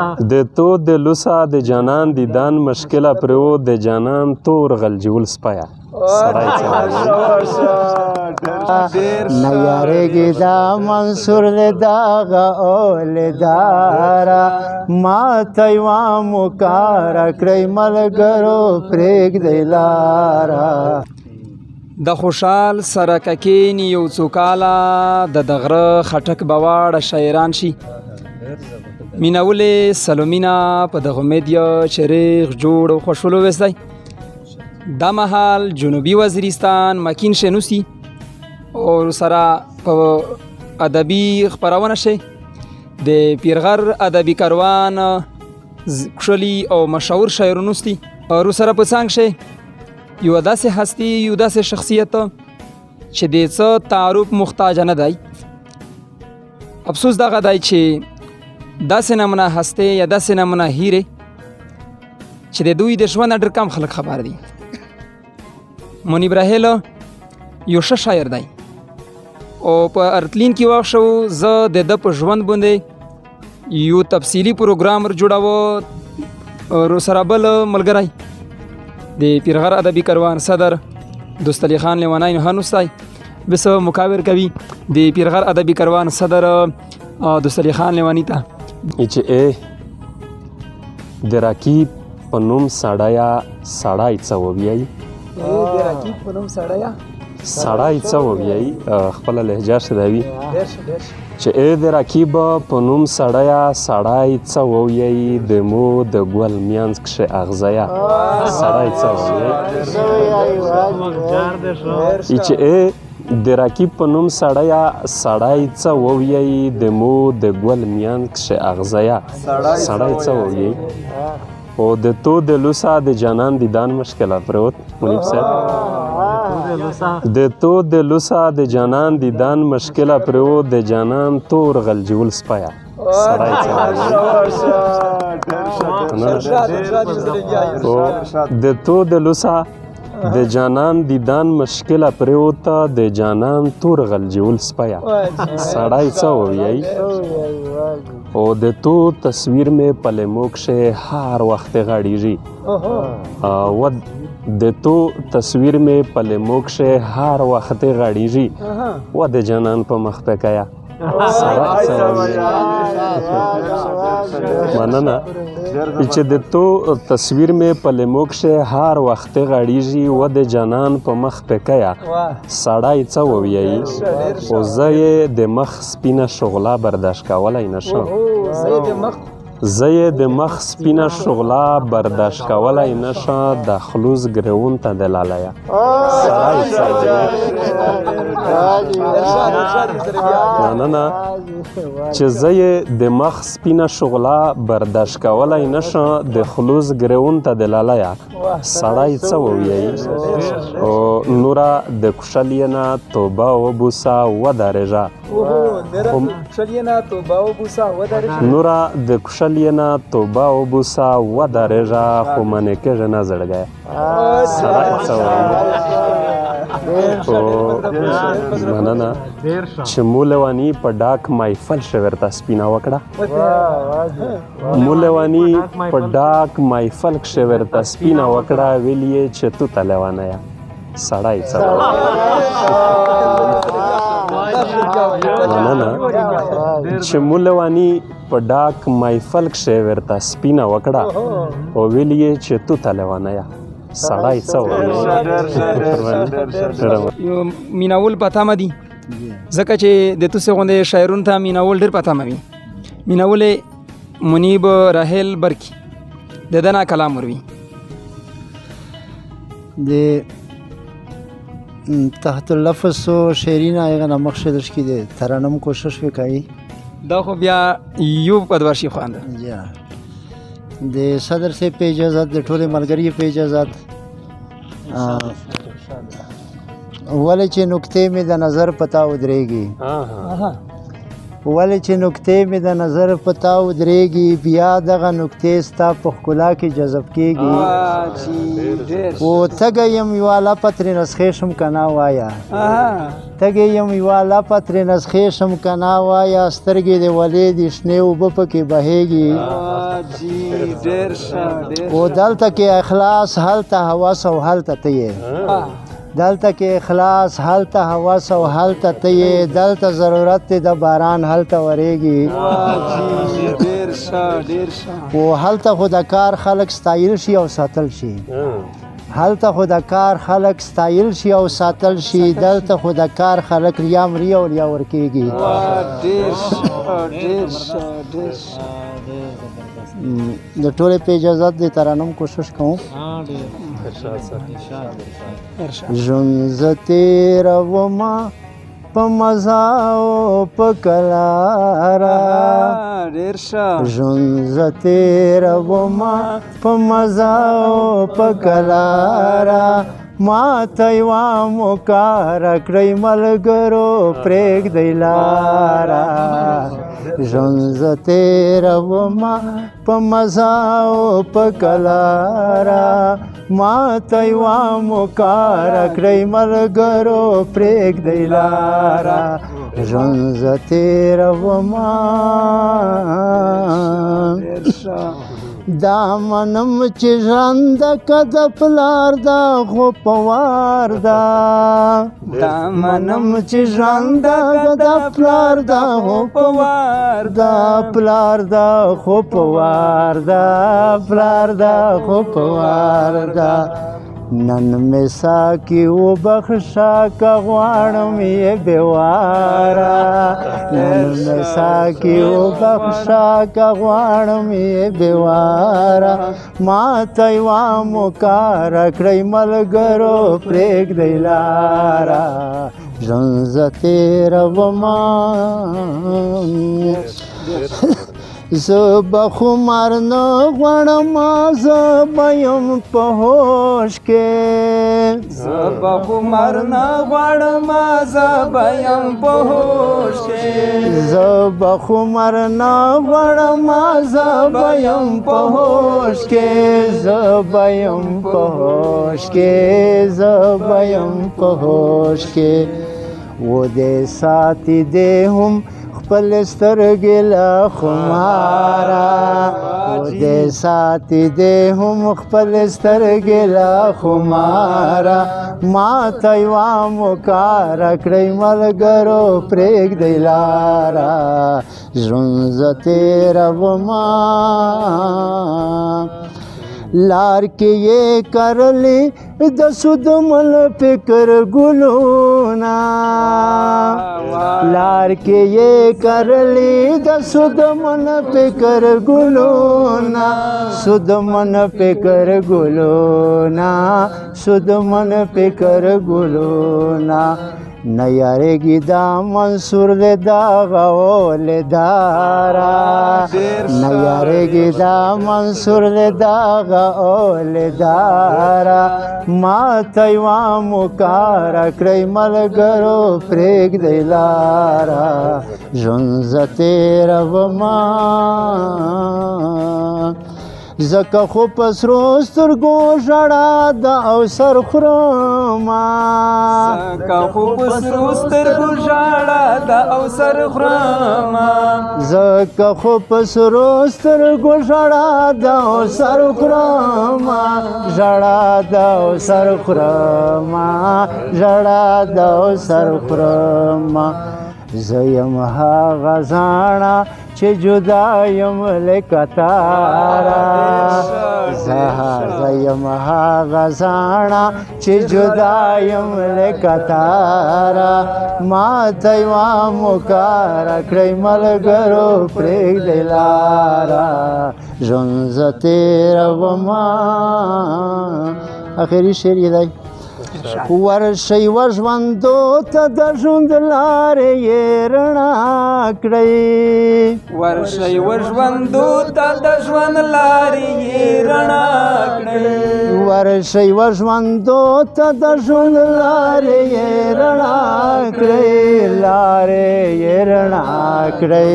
د تو د لوسا د جانان دیدان مشکله پرو د جانان تور غلجول سپایا سړی نیارېږي دا منصور له داغه اولداره ماته یوه مکاره کړئ ملګرو پرېږدئ لاره د خوشحال سرککین یو څو کاله د غره خټک بواړه شاعران شي مینولې سلومینا په دغه میډیا چریغ جوړ او خوشحالو وستی دا مهال جنوبي وزیرستان مکین شنوسی او سره په ادبي خپرونه شي د پیرغر ادبي کاروان کشلی او مشهور شاعرونوستی او سره په څنګ شي یو داسې هستی یو داسې شخصیت چې د څه تعارف محتاج نه دی افسوس دغه دی چې داسې نمونه هستی یا داسې نمونه هیرې چې د دوی د ژوند ډېر کم خلک خبر دي منیب راهیل یو ښه شاعر دی او په ارتلین کې وخت شو زه د ده په ژوند باندې یو تفصیلي پروګرام جوړاوه او سره بل ملګری د پیرغر ادبي کاروان صدر دوست علی خان لیوانی نهان استای بس مکاور کوي د پیرغر ادبي کاروان صدر دوست علی خان لیوانی ته چې د راکیب په نوم سړیا سړی څه وویایي د راکیب په نوم سړیا سړی څه وویایي خپله لهجه ښه ده وي چې د راکیب په نوم سړیا سړی څه وویایي د مو د ګل میانځ کښې اغزیه سړی څه وویایي چې د راکیب په نوم سړیا سړی څه وویایي د مو د ګل میان کښې اغزیه سړی څه وویایي او د تو د لوسا د جانان دیدان مشکله پروت منیب صاحب د تو د لوسا د جانان دیدان مشکله پروت د جانان تور غلجول سپایا سړی څه وویایي د تو د لوسا د جانان دیدان مشکله پریوته د جانان تور غلجول سپایا سړی څه وویایي او د تو تصویر میں پلمو کښې هر وخت غاړیږي و د تو تصویر میں پلمو کښې هر وخت غاړیږي و د جانان په مخ پکایا مننه چې د تو تصویر میں پلمو کښې هر وخت غاړیږي و د جانان په مخ پکایا سړی څه وویایي او زه یې د مخ سپینه شغله برداشت کولی نشم زه یې د مخ سپینه شغله برداشت کولی نشه د خلوص ګرون ته د لالیه سړی څه مننه چې زه یې د مخ سپینه شغله برداشت کولی نشه د خلوص ګرون ته د لالیه سړی څه وویایي او نوره د کشل یې نه توبه وبوسه ودرېږه نوره د کشل یې نه توبه وبوسه ودرېږه خو منې کېږي نه زړګیه سړی څه وویایي مننه چې مو لیواني په ډاک محفل شه ورته سپینه وکړه مو لیواني په ډاک محفل کښې ورته سپینه وکړه ویل یې چې تو ته لیوانیه سړی څه مننه چې مو لیواني په ډاک محفل کښې ورته سپینه وکړه او ویل یې چې تو ته لیوانیه سړی څه وویایي میناول په تمه دي ځکه چې د توسې غوندې شاعرونو ته میناول ډېر په تمه وي میناول منیب راهیل برکی د ده نه کلام وروي د تحت اللفظ و شعري نه هغه نه مخکې درشکې د ترانم کوشش وکړي دا خو بیا یو ادوارشي خوانده د صدر صاحب په اجازت د ټولې ملګري په اجازت ولې چې نکتې مې د نظر پتا ودرېږي ولې چې نکتې مې د نظر په تا ودرېږي بیا دغه نکتې ستا په ښکلا کې جذب کېږي خو تږی یم یوه لپه ترې نسخې شم که نه وایه تږی یم یوه لپه ترې نسخې شم که نه وایه سترګې دې ولې دي شنې اوبه پکې بهیږي خو دلته کې اخلاص هلته هوس او هلته ته یې دلته کې اخلاص هلته هوس او هلته ته یې دلته ضرورت دی د باران هلته ورېږي خو هلته خو د کار خلک ستایل شي او ساتل شي هلته خو د کار خلک ستایل شي او ساتل شي دلته خو د کار خلک ریا مري او ریا ورکېږي د ټولې په اجازت د ترانم کوشش کوم ژوند زه تېرومه په مزه او په کلاره ژوند زه تېرومه په مزه او په کلاره ما ته یوه موکه راکړئ ملګرو پرېږدئ لاره ژوند زه تېرومه په مزه او په کلاره ما ته یوه موکه راکړئ ملګرو پرېږدئ لاره ژوند زه تېرومه دا منم چې ژرنده که د پلار ده خو په وار ده دا منم چې ژرنده که د پلار ده خو په وار ده پلار ده خو په وار ده پلار ده خو په وار ده نن مې ساکي وبخښه که غواړم یې بېواره نن مې ساکي وبخښه که غواړم یې بېواره ما ته یوه موکه راکړئ ملګرو پرېږدئ لاره ژوند زه تېرومه زه به خمار نه غواړم زه به یم په هوش کې زه به خمار نه غواړم زه به یم په هوش کې زه به خمار نه غواړم زه به یم په هوش کې زه به یم په هوش کې زه به یم په هوش کې و دې ساتي دې هم خپل سترګې له خماره و دې ساتي دې هم خپل سترګې له خماره ما ته یوه موکه راکړئ ملګرو پرېږدئ لاره ژوند زه تېرومه لار کې یې کرلې د سودمل فکر ګلونه لار کې یې کرلې د سودمل فکر ګلونه سودمن فکر ګلونه سودمن فکر ګلونه نه یارېږي دا منصور د دغه اولداره نه یارېږي دا منصور د دغه اولداره ما ته یوه موکه راکړئ ملګرو پرېږدئ لاره ژوند زه تېرومه ځکه خو په سرو سترګو ژړا ده او سر خورمه ځکه خو په سرو سترګو ژړا ده او سر خورمه ځکه خو په سرو سترګو ژړا ده او سر خورمه ژړا ده او سر خورمه ژړا ده او سر خورمه زه یم هغه زاڼه چې جدا یم له کتاره زه یم هغه زاڼه چې جدا یم له کتاره ما ته یوه موکه راکړئ ملګرو پرېږدئ لاره ژوند زه تېرومه اخري شعر یې دی ورشئ وژوندو ته د ژوند لارې یې رڼا کړئ ورشئ وژوندو ته د ژوند لارې یې رڼا کړئ ورشي وژوندو ته د ژوند لارې یې رڼا کړئ لارې یې رڼا کړئ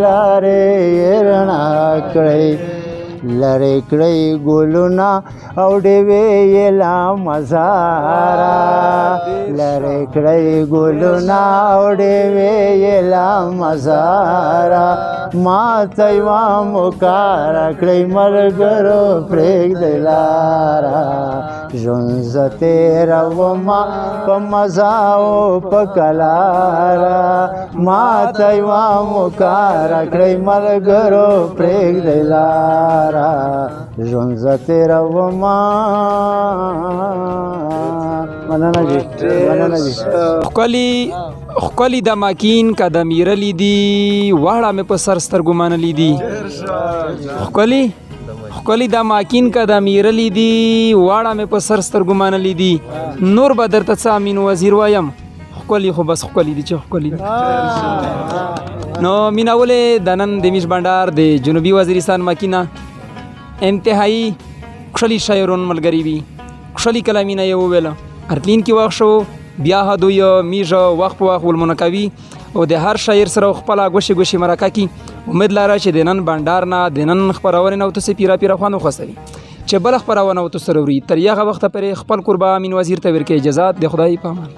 لارې یې رڼا کړئ لرې کړئ ګلونه او ډېوې یې لا مزاره لرې کړئ ګلونه او ډېوې یې لا مزاره ما ته یوه مکاره کړئ ملګرو پرېږدئ لاره ژوند زه تېرومه په مزه او په کلاره ما ته یوه مکاره کړئ ملګرو پرېږدئ لاره ژوند زه تېرومه مننه جي مننه جي ښکلي د ماکین که د میرلی دي واړه مې په سر سترګو منلي دي ښکلي د ماکین که د میرلی دي واړه مې په سر سترګو منلي دي نور به درته څه امین وزیر وایم ښکلي خو بس ښکلي دي چې ښکلي دي نو مینا ولې د نن د میش بنډار د جنوبي وزیرستان ماکینه انتهایی ښکلي شاعرون ملګري وي ښکلي کلامونه یې وویله ارتلین کې وخت شو بیا هدوی میژه وخت په وخت ولمونه کوي او د هر شاعر سره خپله ګوشې ګوشې مرکه کي امید لره چې د نن بنډار نه د نن خپرونې نه ورته څه پیره پیره خوند وخوستوي چې بله خپرونه ورته سره وړي تر هغه وخته پورې خپل قربا امین وزیر ته ورکوي اجازات د خدای په امان